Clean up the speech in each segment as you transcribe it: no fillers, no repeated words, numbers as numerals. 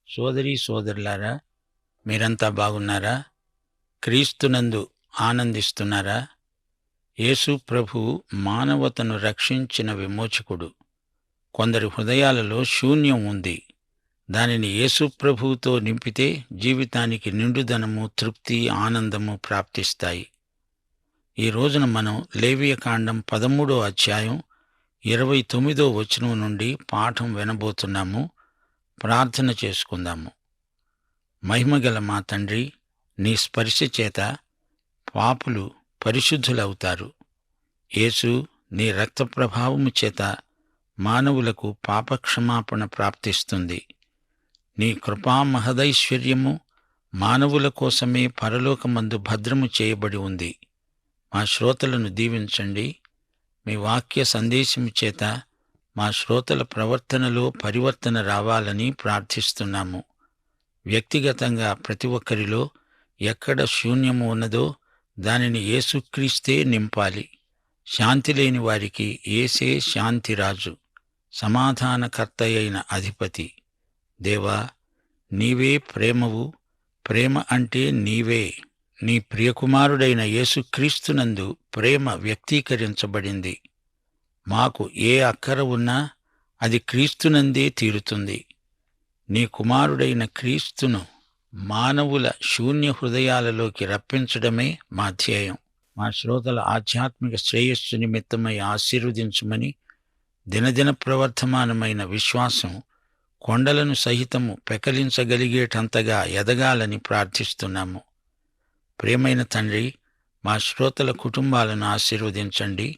సోదరీ సోదరులారా, మీరంతా బాగున్నారా? క్రీస్తునందు ఆనందిస్తున్నారా? యేసు ప్రభువు మానవతను రక్షించిన విమోచకుడు. కొందరి హృదయాలలో శూన్యం ఉంది. దానిని యేసు ప్రభువుతో నింపితే జీవితానికి నిండుదనము, తృప్తి, ఆనందము ప్రాప్తిస్తాయి. ఈ రోజున మనం లేవియకాండం 13వ అధ్యాయం 29వ వచనం నుండి పాఠం వినబోతున్నాము. ప్రార్థన చేసుకుందాము. మహిమగల మా తండ్రి, నీ స్పర్శ చేత పాపులు పరిశుద్ధులవుతారు. యేసు, నీ రక్త ప్రభావము చేత మానవులకు పాపక్షమాపణ ప్రాప్తిస్తుంది. నీ కృపా మహదైశ్వర్యము మానవుల కోసమే పరలోకమందు భద్రము చేయబడి ఉంది. మా శ్రోతలను దీవించండి. మీ వాక్య సందేశము చేత మా శ్రోతల ప్రవర్తనలో పరివర్తన రావాలని ప్రార్థిస్తున్నాము. వ్యక్తిగతంగా ప్రతి ఒక్కరిలో ఎక్కడ శూన్యము ఉన్నదో దానిని యేసుక్రీస్తే నింపాలి. శాంతి లేని వారికి యేసే శాంతిరాజు, సమాధానకర్తయైన అధిపతి. దేవా, నీవే ప్రేమవు. ప్రేమ అంటే నీవే. నీ ప్రియకుమారుడైన యేసుక్రీస్తునందు ప్రేమ వ్యక్తీకరించబడింది. మాకు ఏ అక్కర ఉన్నా అది క్రీస్తునందే తీరుతుంది. నీ కుమారుడైన క్రీస్తును మానవుల శూన్య హృదయాలలోకి రప్పించడమే మా ధ్యేయం. మా శ్రోతల ఆధ్యాత్మిక శ్రేయస్సు నిమిత్తమై ఆశీర్వదించుమని, దినదిన ప్రవర్ధమానమైన విశ్వాసం కొండలను సహితము పెకలించగలిగేటంతగా ఎదగాలని ప్రార్థిస్తున్నాము. ప్రియమైన తండ్రి, మా శ్రోతల కుటుంబాలను ఆశీర్వదించండి.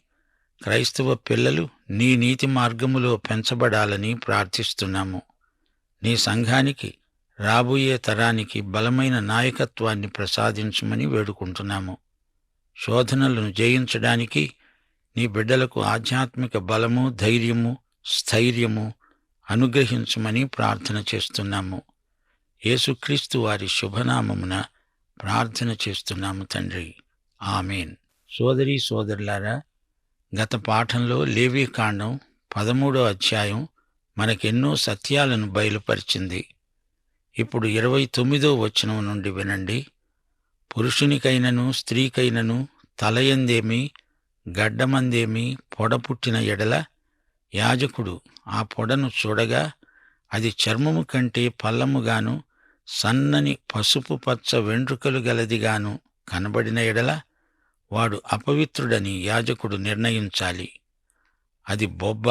క్రైస్తవ పిల్లలు నీ నీతి మార్గములో పెంచబడాలని ప్రార్థిస్తున్నాము. నీ సంఘానికి, రాబోయే తరానికి బలమైన నాయకత్వాన్ని ప్రసాదించమని వేడుకుంటున్నాము. శోధనలను జయించడానికి నీ బిడ్డలకు ఆధ్యాత్మిక బలము, ధైర్యము, స్థైర్యము అనుగ్రహించమని ప్రార్థన చేస్తున్నాము. యేసుక్రీస్తు వారి శుభనామమున ప్రార్థన చేస్తున్నాము తండ్రి. ఆమేన్. సోదరీ సోదరులారా, గత పాఠంలో లేవీకాండం 13వ అధ్యాయం మనకెన్నో సత్యాలను బయలుపరిచింది. ఇప్పుడు 29వ వచనం నుండి వినండి. పురుషునికైనను స్త్రీకైనను తలయందేమి గడ్డమందేమి పొడ పుట్టిన ఎడల యాజకుడు ఆ పొడను చూడగా అది చర్మము కంటే పల్లముగాను సన్నని పసుపు పచ్చ వెంట్రుకలు గలదిగాను కనబడిన ఎడల వాడు అపవిత్రుడని యాజకుడు నిర్ణయించాలి. అది బొబ్బ,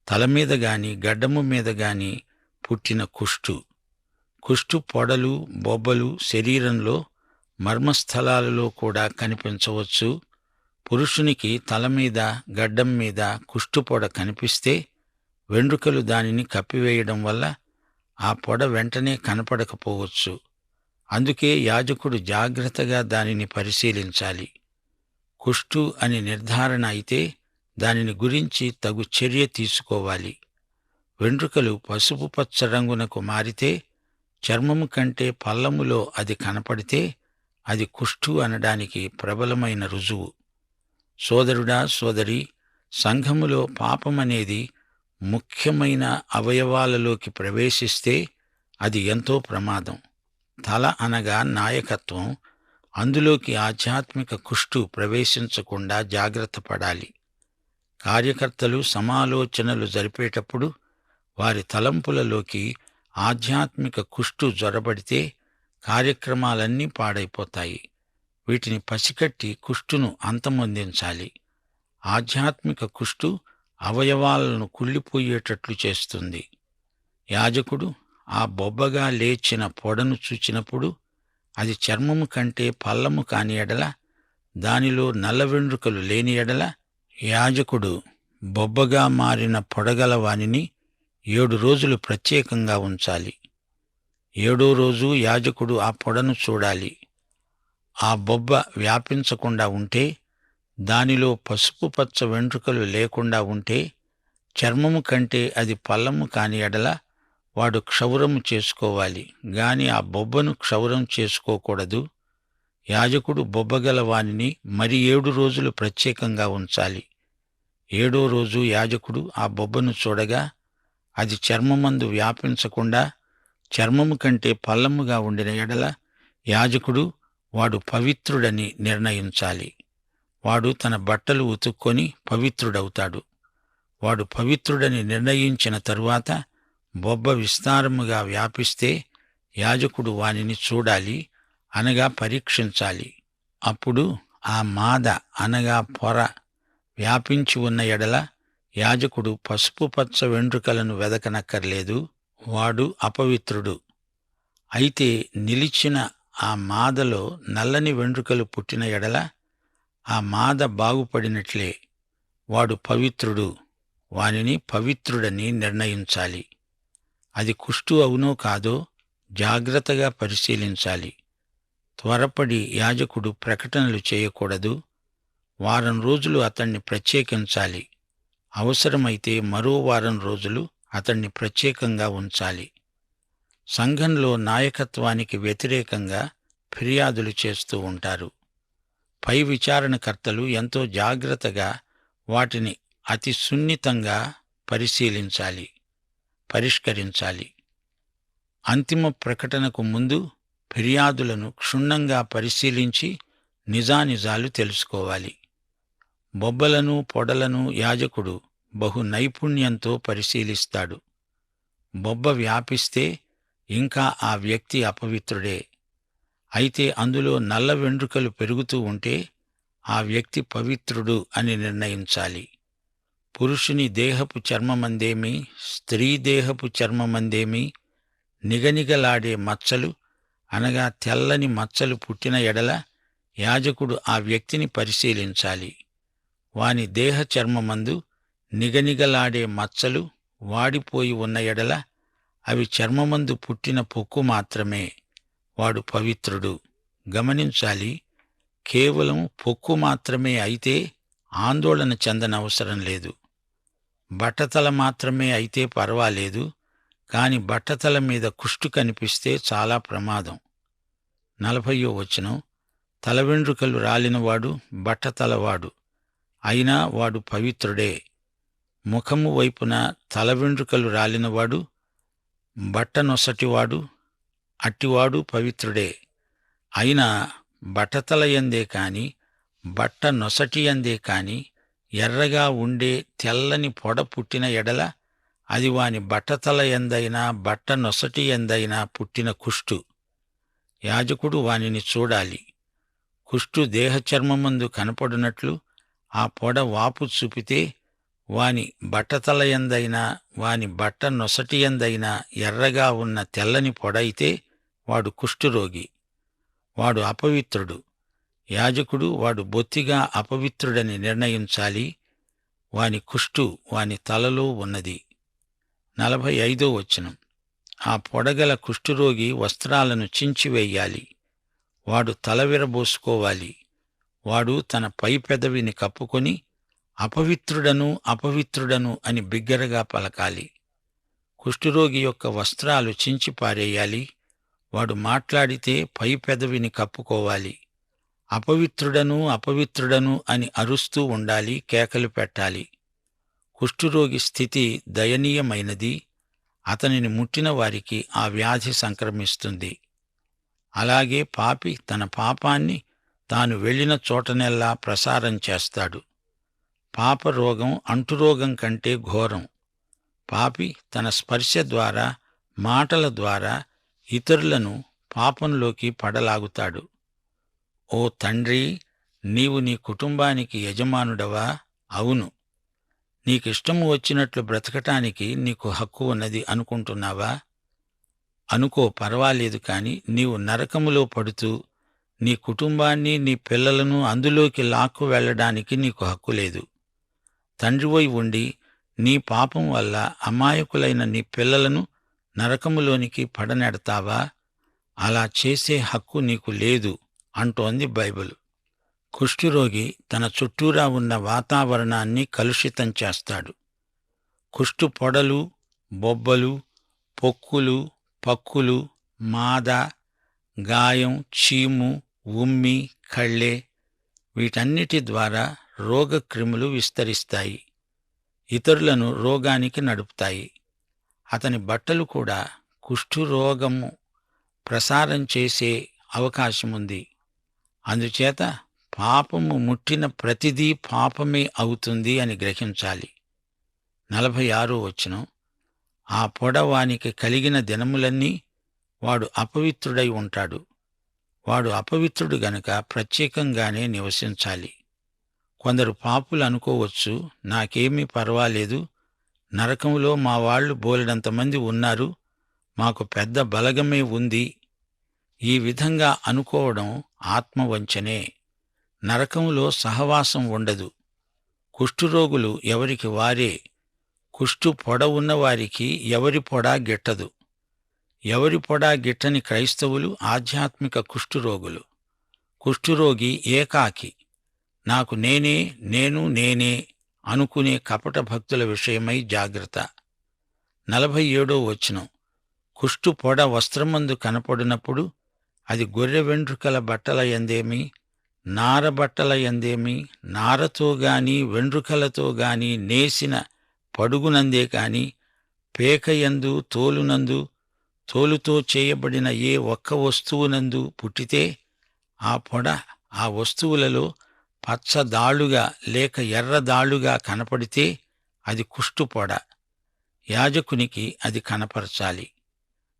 తలమీద గాని గడ్డము మీద గాని పుట్టిన కుష్టు పొడలు, బొబ్బలు శరీరంలో మర్మస్థలాలలో కూడా కనిపించవచ్చు. పురుషునికి తలమీద, గడ్డం మీద కుష్టుపొడ కనిపిస్తే వెండ్రుకలు దానిని కప్పివేయడం వల్ల ఆ పొడ వెంటనే కనపడకపోవచ్చు. అందుకే యాజకుడు జాగ్రత్తగా దానిని పరిశీలించాలి. కుష్టు అని నిర్ధారణ అయితే దానిని గురించి తగు చర్య తీసుకోవాలి. వెంట్రుకలు పసుపు పచ్చ రంగునకు మారితే, చర్మము కంటే పల్లములో అది కనపడితే అది కుష్టు అనడానికి ప్రబలమైన రుజువు. సోదరుడా, సోదరి, సంఘములో పాపమనేది ముఖ్యమైన అవయవాలలోకి ప్రవేశిస్తే అది ఎంతో ప్రమాదం. తల అనగా నాయకత్వం. అందులోకి ఆధ్యాత్మిక కుష్టు ప్రవేశించకుండా జాగ్రత్త పడాలి. కార్యకర్తలు సమాలోచనలు జరిపేటప్పుడు వారి తలంపులలోకి ఆధ్యాత్మిక కుష్టు జొరబడితే కార్యక్రమాలన్నీ పాడైపోతాయి. వీటిని పసికట్టి కుష్టును అంతమొందించాలి. ఆధ్యాత్మిక కుష్టు అవయవాలను కుళ్ళిపోయేటట్లు చేస్తుంది. యాజకుడు ఆ బొబ్బగా లేచిన పొడను చూచినప్పుడు అది చర్మము కంటే పల్లము కాని ఎడల, దానిలో నల్ల వెండ్రుకలు లేని ఎడల, యాజకుడు బొబ్బగా మారిన పొడగల వానిని 7 రోజులు ప్రత్యేకంగా ఉంచాలి. 7వ రోజు యాజకుడు ఆ పొడను చూడాలి. ఆ బొబ్బ వ్యాపించకుండా ఉంటే, దానిలో పసుపు పచ్చ వెంట్రుకలు లేకుండా ఉంటే, చర్మము కంటే అది పల్లము కాని ఎడల వాడు క్షౌరము చేసుకోవాలి గాని ఆ బొబ్బను క్షౌరం చేసుకోకూడదు. యాజకుడు బొబ్బగల వానిని మరి 7 రోజులు ప్రత్యేకంగా ఉంచాలి. 7వ రోజు యాజకుడు ఆ బొబ్బను చూడగా అది చర్మమందు వ్యాపించకుండా చర్మము కంటే పల్లముగా ఉండిన ఎడల యాజకుడు వాడు పవిత్రుడని నిర్ణయించాలి. వాడు తన బట్టలు ఉతుక్కొని పవిత్రుడవుతాడు. వాడు పవిత్రుడని నిర్ణయించిన తరువాత బొబ్బ విస్తారముగా వ్యాపిస్తే యాజకుడు వానిని చూడాలి, అనగా పరీక్షించాలి. అప్పుడు ఆ మాద అనగా పొర వ్యాపించి ఉన్న ఎడల యాజకుడు పసుపు పచ్చ వెంట్రుకలను వెదకనక్కర్లేదు, వాడు అపవిత్రుడు. అయితే నిలిచిన ఆ మాదలో నల్లని వెంట్రుకలు పుట్టిన ఎడల ఆ మాద బాగుపడినట్లే, వాడు పవిత్రుడు, వానిని పవిత్రుడని నిర్ణయించాలి. అది కుష్టు అవునో కాదో జాగ్రత్తగా పరిశీలించాలి. త్వరపడి యాజకుడు ప్రకటనలు చేయకూడదు. వారం రోజులు అతణ్ణి ప్రత్యేకించాలి. అవసరమైతే మరో వారం రోజులు అతణ్ణి ప్రత్యేకంగా ఉంచాలి. సంఘంలో నాయకత్వానికి వ్యతిరేకంగా ఫిర్యాదులు చేస్తూ ఉంటారు. పై విచారణకర్తలు ఎంతో జాగ్రత్తగా వాటిని అతి సున్నితంగా పరిశీలించాలి, పరిష్కరించాలి. అంతిమ ప్రకటనకు ముందు ఫిర్యాదులను క్షుణ్ణంగా పరిశీలించి నిజానిజాలు తెలుసుకోవాలి. బొబ్బలను పొడలను యాజకుడు బహు నైపుణ్యంతో పరిశీలిస్తాడు. బొబ్బ వ్యాపిస్తే ఇంకా ఆ వ్యక్తి అపవిత్రుడే. అయితే అందులో నల్ల వెంట్రుకలు పెరుగుతూ ఉంటే ఆ వ్యక్తి పవిత్రుడు అని నిర్ణయించాలి. పురుషుని దేహపు చర్మమందేమి, స్త్రీ దేహపు చర్మమందేమి నిగనిగలాడే మచ్చలు అనగా తెల్లని మచ్చలు పుట్టిన ఎడల యాజకుడు ఆ వ్యక్తిని పరిశీలించాలి. వాని దేహ చర్మమందు నిగనిగలాడే మచ్చలు వాడిపోయి ఉన్న ఎడల అవి చర్మమందు పుట్టిన పొక్కు మాత్రమే, వాడు పవిత్రుడు. గమనించాలి, కేవలం పొక్కు మాత్రమే అయితే ఆందోళన చెందనవసరం లేదు. బట్టతల మాత్రమే అయితే పర్వాలేదు, కాని బట్టతల మీద కుష్టు కనిపిస్తే చాలా ప్రమాదం. 40వ వచనం, తల వెండ్రుకలు రాలినవాడు బట్టతలవాడు, అయినా వాడు పవిత్రుడే. ముఖము వైపున తల వెండ్రుకలు రాలినవాడు బట్టనొసటివాడు, అట్టివాడు పవిత్రుడే. అయినా బట్టతలయందే కాని బట్ట నొసటియందే కాని ఎర్రగా ఉండే తెల్లని పొడ పుట్టిన ఎడల అది వాని బట్టతల ఎందైనా బట్ట నొసటి ఎందైనా పుట్టిన కుష్టు. యాజకుడు వానిని చూడాలి. కుష్టు దేహచర్మమందు కనపడునట్లు ఆ పొడ వాపు చూపితే వాని బట్టతల ఎందైనా వాని బట్ట నొసటి ఎందైనా ఎర్రగా ఉన్న తెల్లని పొడైతే వాడు కుష్ఠురోగి, వాడు అపవిత్రుడు. యాజకుడు వాడు బొత్తిగా అపవిత్రుడని నిర్ణయించాలి. వాని కుష్టు వాని తలలో ఉన్నది. 45వ వచనం, ఆ పొడగల కుష్ఠురోగి వస్త్రాలను చించివేయాలి. వాడు తల విరబోసుకోవాలి. వాడు తన పై పెదవిని కప్పుకొని అపవిత్రుడను అపవిత్రుడను అని బిగ్గరగా పలకాలి. కుష్ఠురోగి యొక్క వస్త్రాలు చించి పారేయాలి. వాడు మాట్లాడితే పై పెదవిని కప్పుకోవాలి. అపవిత్రుడను అపవిత్రుడను అని అరుస్తూ ఉండాలి, కేకలు పెట్టాలి. కుష్ఠురోగి స్థితి దయనీయమైనది. అతనిని ముట్టిన వారికి ఆ వ్యాధి సంక్రమిస్తుంది. అలాగే పాపి తన పాపాన్ని తాను వెళ్లిన చోటనెల్లా ప్రసారం చేస్తాడు. పాపరోగం అంటురోగం కంటే ఘోరం. పాపి తన స్పర్శ ద్వారా, మాటల ద్వారా ఇతరులను పాపంలోకి పడలాగుతాడు. ఓ తండ్రి, నీవు నీ కుటుంబానికి యజమానుడవా? అవును. నీకిష్టము వచ్చినట్లు బ్రతకటానికి నీకు హక్కు ఉన్నది అనుకుంటున్నావా? అనుకో, పర్వాలేదు. కాని నీవు నరకములో పడుతూ నీ కుటుంబాన్ని, నీ పిల్లలను అందులోకి లాక్కు వెళ్లడానికి నీకు హక్కు లేదు. తండ్రివై ఉండి నీ పాపం వల్ల అమాయకులైన నీ పిల్లలను నరకములోనికి పడనెడతావా? అలా చేసే హక్కు నీకు లేదు అంటోంది బైబిల్. కుష్ఠురోగి తన చుట్టూరా ఉన్న వాతావరణాన్ని కలుషితం చేస్తాడు. కుష్టు పొడలు, బొబ్బలు, పొక్కులు, పక్కులు, మాద, గాయం, చీము, ఉమ్మి, కళ్ళే, వీటన్నిటి ద్వారా రోగక్రిములు విస్తరిస్తాయి, ఇతరులను రోగానికి నడుపుతాయి. అతని బట్టలు కూడా కుష్ఠురోగము ప్రసారం చేసే అవకాశముంది. అందుచేత పాపము ముట్టిన ప్రతిదీ పాపమే అవుతుంది అని గ్రహించాలి. 46వ వచనం, ఆ పొడ వానికి కలిగిన దినములన్నీ వాడు అపవిత్రుడై ఉంటాడు. వాడు అపవిత్రుడు గనుక ప్రత్యేకంగానే నివసించాలి. కొందరు పాపులు అనుకోవచ్చు, నాకేమీ పర్వాలేదు, నరకంలో మా వాళ్ళు బోలెడంతమంది ఉన్నారు, మాకు పెద్ద బలగమే ఉంది. ఈ విధంగా అనుకోవడం ఆత్మవంచనే. నరకంలో సహవాసం ఉండదు. కుష్ఠురోగులు ఎవరికి వారే. కుష్ఠు పొడ ఉన్నవారికి ఎవరి పొడా గిట్టదు. ఎవరి పొడా గిట్టని క్రైస్తవులు ఆధ్యాత్మిక కుష్ఠురోగులు. కుష్ఠురోగి ఏకాకి, నాకు నేనే అనుకునే కపట భక్తుల విషయమై జాగ్రత్త. 47వ వచనం, కుష్ఠు పొడ వస్త్రమందు కనపడినప్పుడు అది గొర్రె వెండ్రుకల బట్టల యందేమి, నార బట్టల యందేమి, నారతో గాని వెండ్రుకలతో గాని నేసిన పడుగునందే కాని, పేకయందు తోలునందు తోలుతో చేయబడిన ఏ ఒక్క వస్తువునందు పుట్టితే ఆ పొడ ఆ వస్తువులలో పచ్చదాళ్లుగా లేక ఎర్రదాళ్లుగా కనపడితే అది కుష్ఠుపొడ. యాజకునికి అది కనపరచాలి.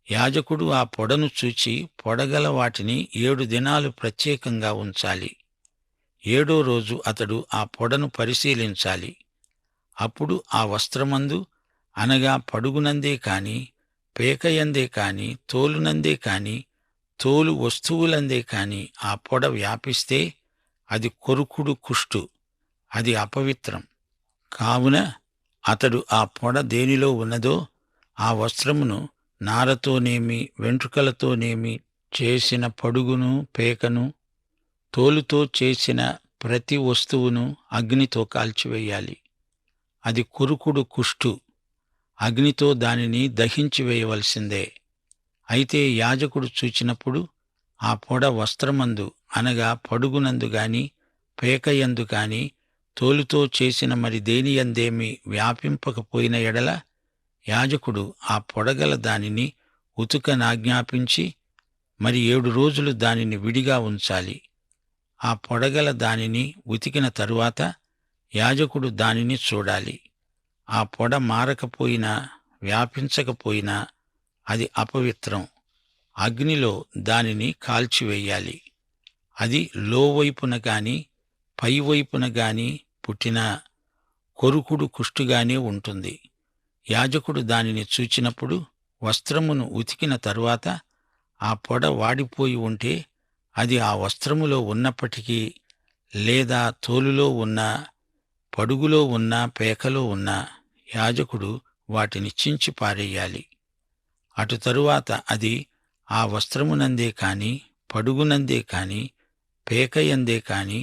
యాజకుడు ఆ పొడను చూచి పొడగల వాటిని 7 దినాలు ప్రత్యేకంగా ఉంచాలి. 7వ రోజు అతడు ఆ పొడను పరిశీలించాలి. అప్పుడు ఆ వస్త్రమందు, అనగా పడుగునందే కాని, పేకయందే కాని, తోలునందే కాని, తోలు వస్తువులందే కాని ఆ పొడ వ్యాపిస్తే అది కొరుకుడు కుష్టు, అది అపవిత్రం. కావున అతడు ఆ పొడ దేనిలో ఉన్నదో ఆ వస్త్రమును నారతోనేమి వెంట్రుకలతోనేమి చేసిన పడుగును, పేకను, తోలుతో చేసిన ప్రతి వస్తువును అగ్నితో కాల్చివేయాలి. అది కొరుకుడు కుష్టు. అగ్నితో దానిని దహించివేయవలసిందే. అయితే యాజకుడు చూచినప్పుడు ఆ పొడ వస్త్రమందు, అనగా పడుగునందు గాని, పేకయందు కాని, తోలుతో చేసిన మరి దేనియందేమి వ్యాపింపకపోయిన ఎడల యాజకుడు ఆ పొడగల దానిని ఉతుకనాజ్ఞాపించి మరి 7 రోజులు దానిని విడిగా ఉంచాలి. ఆ పొడగల దానిని ఉతికిన తరువాత యాజకుడు దానిని చూడాలి. ఆ పొడ మారకపోయినా వ్యాపించకపోయినా అది అపవిత్రం. అగ్నిలో దానిని కాల్చివేయాలి. అది లోవైపున గాని పైవైపున గాని పుట్టిన కొరుకుడు కుష్టుగానే ఉంటుంది. యాజకుడు దానిని చూచినప్పుడు వస్త్రమును ఉతికిన తరువాత ఆ పొడ వాడిపోయి ఉంటే అది ఆ వస్త్రములో ఉన్నప్పటికీ, లేదా తోలులో ఉన్నా, పడుగులో ఉన్నా, పేకలో ఉన్నా యాజకుడు వాటిని చించి పారేయాలి. అటు తరువాత అది ఆ వస్త్రమునందే కాని, పడుగునందే కాని, పేకయందే కాని,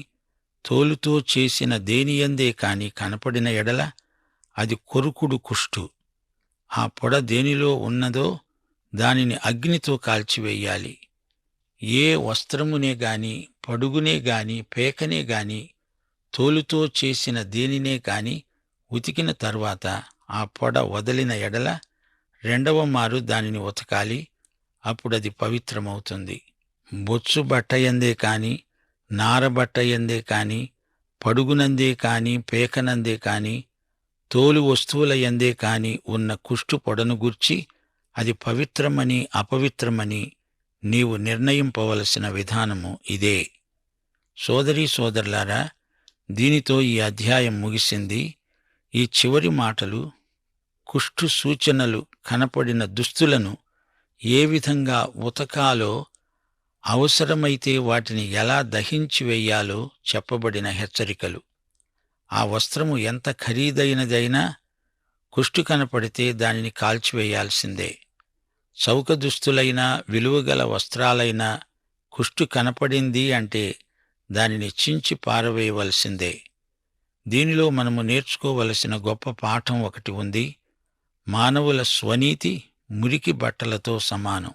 తోలుతో చేసిన దేనియందే కాని కనపడిన ఎడల అది కొరుకుడు కుష్టు. ఆ పొడ దేనిలో ఉన్నదో దానిని అగ్నితో కాల్చివేయాలి. ఏ వస్త్రమునే గాని, పడుగునే గాని, పేకనే గాని, తోలుతో చేసిన దేనినే గాని ఉతికిన తరువాత ఆ పొడ వదిలిన ఎడల 2వ మారు దానిని ఉతకాలి. అప్పుడది పవిత్రమవుతుంది. బొచ్చు బట్టయందే కాని, నారబట్టయందే కాని, పడుగునందే కాని, పేకనందే కాని, తోలు వస్తువుల యందే కాని ఉన్న కుష్టు పొడను గూర్చి అది పవిత్రమని అపవిత్రమని నీవు నిర్ణయింపవలసిన విధానము ఇదే. సోదరీ సోదరులారా, దీనితో ఈ అధ్యాయం ముగిసింది. ఈ చివరి మాటలు కుష్టు సూచనలు కనపడిన దుస్తులను ఏ విధంగా ఉతకాలో, అవసరమైతే వాటిని ఎలా దహించి వెయ్యాలో చెప్పబడిన హెచ్చరికలు. ఆ వస్త్రము ఎంత ఖరీదైనదైనా కుష్టు కనపడితే దానిని కాల్చివేయాల్సిందే. చౌక దుస్తులైనా విలువగల వస్త్రాలైనా కుష్టు కనపడింది అంటే దానిని చించి పారవేయవలసిందే. దీనిలో మనము నేర్చుకోవలసిన గొప్ప పాఠం ఒకటి ఉంది. మానవుల స్వనీతి మురికి బట్టలతో సమానం.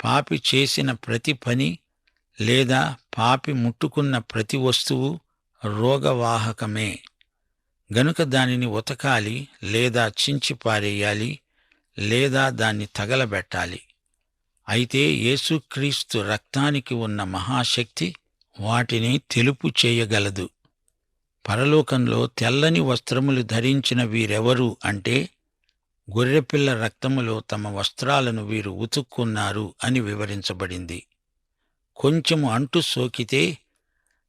పాపి చేసిన ప్రతి పని లేదా పాపి ముట్టుకున్న ప్రతి వస్తువు రోగవాహకమే. గనుక దానిని ఉతకాలి లేదా చించి పారేయాలి, లేదా దాన్ని తగలబెట్టాలి. అయితే యేసుక్రీస్తు రక్తానికి ఉన్న మహాశక్తి వాటిని తెలుపు చేయగలదు. పరలోకంలో తెల్లని వస్త్రములు ధరించిన వీరెవరు అంటే, గొర్రెపిల్ల రక్తములో తమ వస్త్రాలను వీరు ఉతుక్కున్నారు అని వివరించబడింది. కొంచెము అంటు సోకితే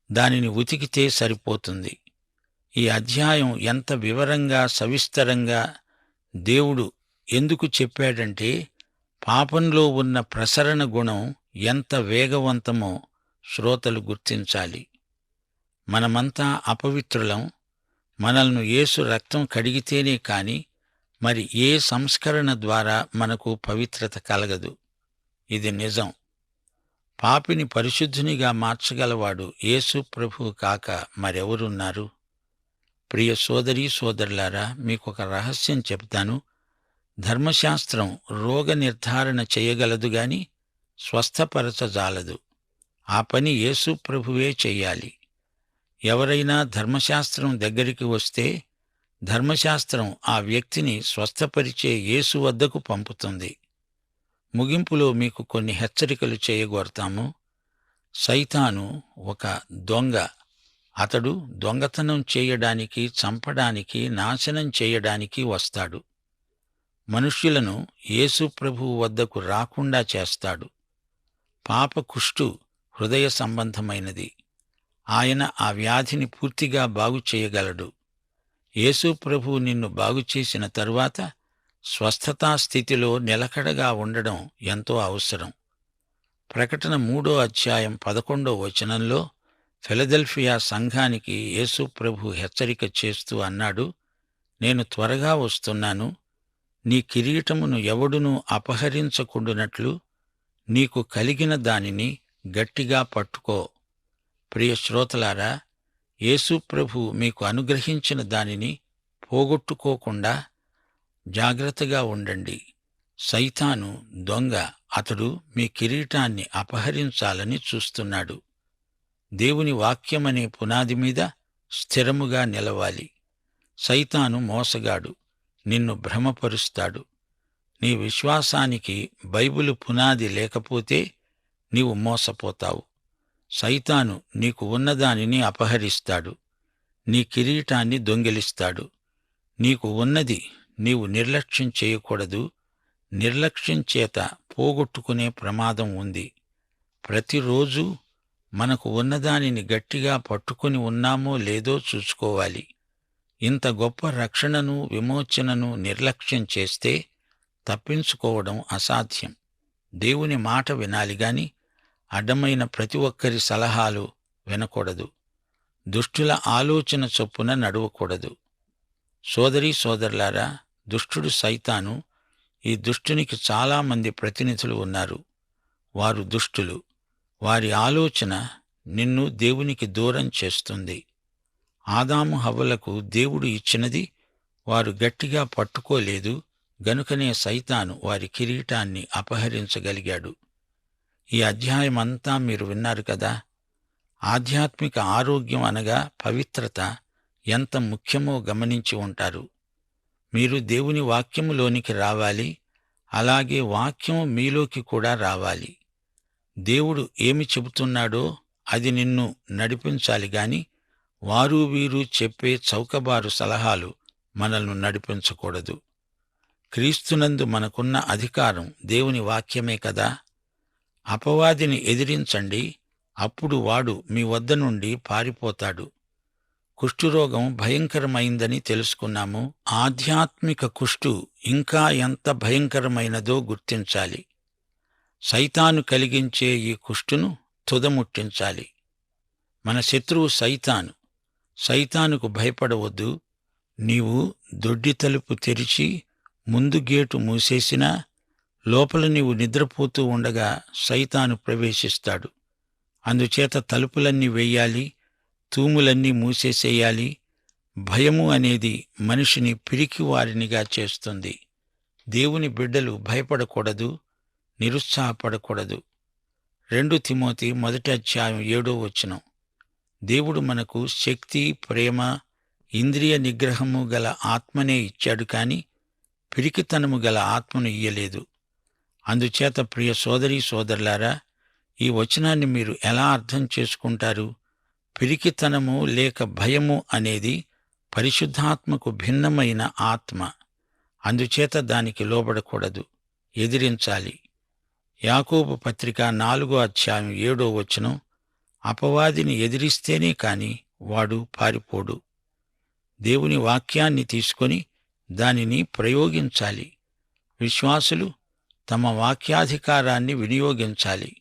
దానిని ఉతికితే సరిపోతుంది. ఈ అధ్యాయం ఎంత వివరంగా సవిస్తరంగా దేవుడు ఎందుకు చెప్పాడంటే, పాపంలో ఉన్న ప్రసరణ గుణం ఎంత వేగవంతమో శ్రోతలు గుర్తించాలి. మనమంతా అపవిత్రులం. మనల్ని యేసు రక్తం కడిగితేనే కాని మరి ఏ సంస్కరణ ద్వారా మనకు పవిత్రత కలగదు. ఇది నిజం. పాపిని పరిశుద్ధునిగా మార్చగలవాడు యేసు ప్రభువు కాక మరెవరున్నారు? ప్రియ సోదరీ సోదరులారా, మీకొక రహస్యం చెప్తాను. ధర్మశాస్త్రం రోగ నిర్ధారణ చేయగలదు గాని స్వస్థపరచజాలదు. ఆ పని యేసు ప్రభువే చెయ్యాలి. ఎవరైనా ధర్మశాస్త్రం దగ్గరికి వస్తే ధర్మశాస్త్రం ఆ వ్యక్తిని స్వస్థపరిచే యేసు వద్దకు పంపుతుంది. ముగింపులో మీకు కొన్ని హెచ్చరికలు చేయగోరతాము. సైతాను ఒక దొంగ. అతడు దొంగతనం చేయడానికి, చంపడానికి, నాశనం చేయడానికి వస్తాడు. మనుష్యులను యేసు ప్రభువు వద్దకు రాకుండా చేస్తాడు. పాప కుష్టు హృదయ సంబంధమైనది. ఆయన ఆ వ్యాధిని పూర్తిగా బాగు చేయగలడు. యేసు ప్రభువు నిన్ను బాగుచేసిన తరువాత స్వస్థతా స్థితిలో నిలకడగా ఉండడం ఎంతో అవసరం. ప్రకటన 3:11 ఫిలదెల్ఫియా సంఘానికి యేసు ప్రభు హెచ్చరిక చేస్తూ అన్నాడు, నేను త్వరగా వస్తున్నాను. నీ కిరీటమును ఎవడునూ అపహరించకుండునట్లు నీకు కలిగిన దానిని గట్టిగా పట్టుకో. ప్రియ శ్రోతలారా, యేసు ప్రభు మీకు అనుగ్రహించిన దానిని పోగొట్టుకోకుండా జాగ్రత్తగా ఉండండి. సైతాను దొంగ. అతడు మీ కిరీటాన్ని అపహరించాలని చూస్తున్నాడు. దేవుని వాక్యమనే పునాది మీద స్థిరముగా నిలవాలి. సైతాను మోసగాడు, నిన్ను భ్రమపరుస్తాడు. నీ విశ్వాసానికి బైబిలు పునాది లేకపోతే నీవు మోసపోతావు. సైతాను నీకు ఉన్నదానిని అపహరిస్తాడు, నీ కిరీటాన్ని దొంగిలిస్తాడు. నీకు ఉన్నది నీవు నిర్లక్ష్యం చేయకూడదు. నిర్లక్ష్యం చేత పోగొట్టుకునే ప్రమాదం ఉంది. ప్రతిరోజూ మనకు ఉన్నదానిని గట్టిగా పట్టుకుని ఉన్నామో లేదో చూసుకోవాలి. ఇంత గొప్ప రక్షణను, విమోచనను నిర్లక్ష్యం చేస్తే తప్పించుకోవడం అసాధ్యం. దేవుని మాట వినాలి గాని అడ్డమైన ప్రతి ఒక్కరి సలహాలు వినకూడదు. దుష్టుల ఆలోచన చొప్పున నడవకూడదు. సోదరీ సోదరులారా, దుష్టుడు సైతాను. ఈ దుష్టునికి చాలామంది ప్రతినిధులు ఉన్నారు. వారు దుష్టులు. వారి ఆలోచన నిన్ను దేవునికి దూరం చేస్తుంది. ఆదాము హవ్వలకు దేవుడు ఇచ్చినది వారు గట్టిగా పట్టుకోలేదు గనుకనే సైతాను వారి కిరీటాన్ని అపహరించగలిగాడు. ఈ అధ్యాయమంతా మీరు విన్నారు కదా. ఆధ్యాత్మిక ఆరోగ్యం అనగా పవిత్రత ఎంత ముఖ్యమో గమనించి ఉంటారు. మీరు దేవుని వాక్యములోనికి రావాలి. అలాగే వాక్యం మీలోకి కూడా రావాలి. దేవుడు ఏమి చెబుతున్నాడో అది నిన్ను నడిపించాలి గాని వారు వీరు చెప్పే చౌకబారు సలహాలు మనల్ని నడిపించకూడదు. క్రీస్తునందు మనకున్న అధికారం దేవుని వాక్యమే కదా. అపవాదిని ఎదిరించండి, అప్పుడు వాడు మీ వద్ద నుండి పారిపోతాడు. కుష్ఠురోగం భయంకరమైందని తెలుసుకున్నాము. ఆధ్యాత్మిక కుష్టు ఇంకా ఎంత భయంకరమైనదో గుర్తించాలి. సైతాను కలిగించే ఈ కుష్టును తుదముట్టించాలి. మన శత్రువు సైతాను. సైతానుకు భయపడవద్దు. నీవు దొడ్డి తలుపు తెరిచి ముందు గేటు మూసేసినా లోపల నీవు నిద్రపోతూ ఉండగా సైతాను ప్రవేశిస్తాడు. అందుచేత తలుపులన్నీ వెయ్యాలి, తూములన్నీ మూసేసేయాలి. భయము అనేది మనిషిని పిరికివారినిగా చేస్తుంది. దేవుని బిడ్డలు భయపడకూడదు, నిరుత్సాహపడకూడదు. 2 తిమోతి 1:7 దేవుడు మనకు శక్తి, ప్రేమ, ఇంద్రియ నిగ్రహము గల ఆత్మనే ఇచ్చాడు కాని పిరికితనము గల ఆత్మను ఇయ్యలేదు. అందుచేత ప్రియ సోదరీ సోదరులారా, ఈ వచనాన్ని మీరు ఎలా అర్థం చేసుకుంటారు? పిరికితనము లేక భయము అనేది పరిశుద్ధాత్మకు భిన్నమైన ఆత్మ. అందుచేత దానికి లోబడకూడదు, ఎదిరించాలి. యాకోబు పత్రిక 4వ అధ్యాయం 7వ వచనం, అపవాదిని ఎదిరిస్తేనే కాని వాడు పారిపోడు. దేవుని వాక్యాన్ని తీసుకొని దానిని ప్రయోగించాలి. విశ్వాసులు తమ వాక్యాధికారాన్ని వినియోగించాలి.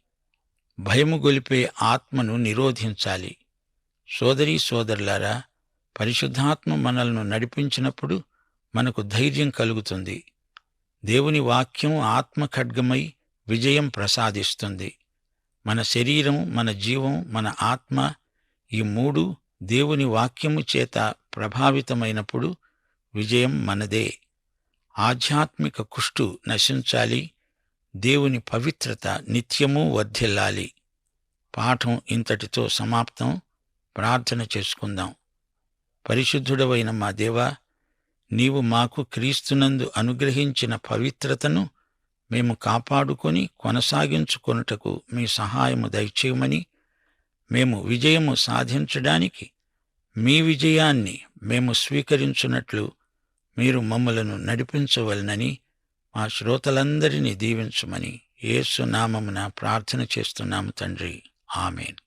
భయము గొలిపే ఆత్మను నిరోధించాలి. సోదరీ సోదరులారా, పరిశుద్ధాత్మ మనల్ని నడిపించినప్పుడు మనకు ధైర్యం కలుగుతుంది. దేవుని వాక్యం ఆత్మ ఖడ్గమై విజయం ప్రసాదిస్తుంది. మన శరీరం, మన జీవం, మన ఆత్మ, ఈ మూడు దేవుని వాక్యము చేత ప్రభావితమైనప్పుడు విజయం మనదే. ఆధ్యాత్మిక కుష్టు నశించాలి. దేవుని పవిత్రత నిత్యమూ వర్ధిల్లాలి. పాఠం ఇంతటితో సమాప్తం. ప్రార్థన చేసుకుందాం. పరిశుద్ధుడవైన మా దేవా, నీవు మాకు క్రీస్తునందు అనుగ్రహించిన పవిత్రతను మేము కాపాడుకొని కొనసాగించుకొనుటకు మీ సహాయము దయచేయమని, మేము విజయము సాధించడానికి మీ విజయాన్ని మేము స్వీకరించున్నట్లు మీరు మమ్మలను నడిపించవలనని మా శ్రోతలందరినీ దీవించమని యేసు నామమున ప్రార్థన చేస్తున్నాము తండ్రి. ఆమేన్.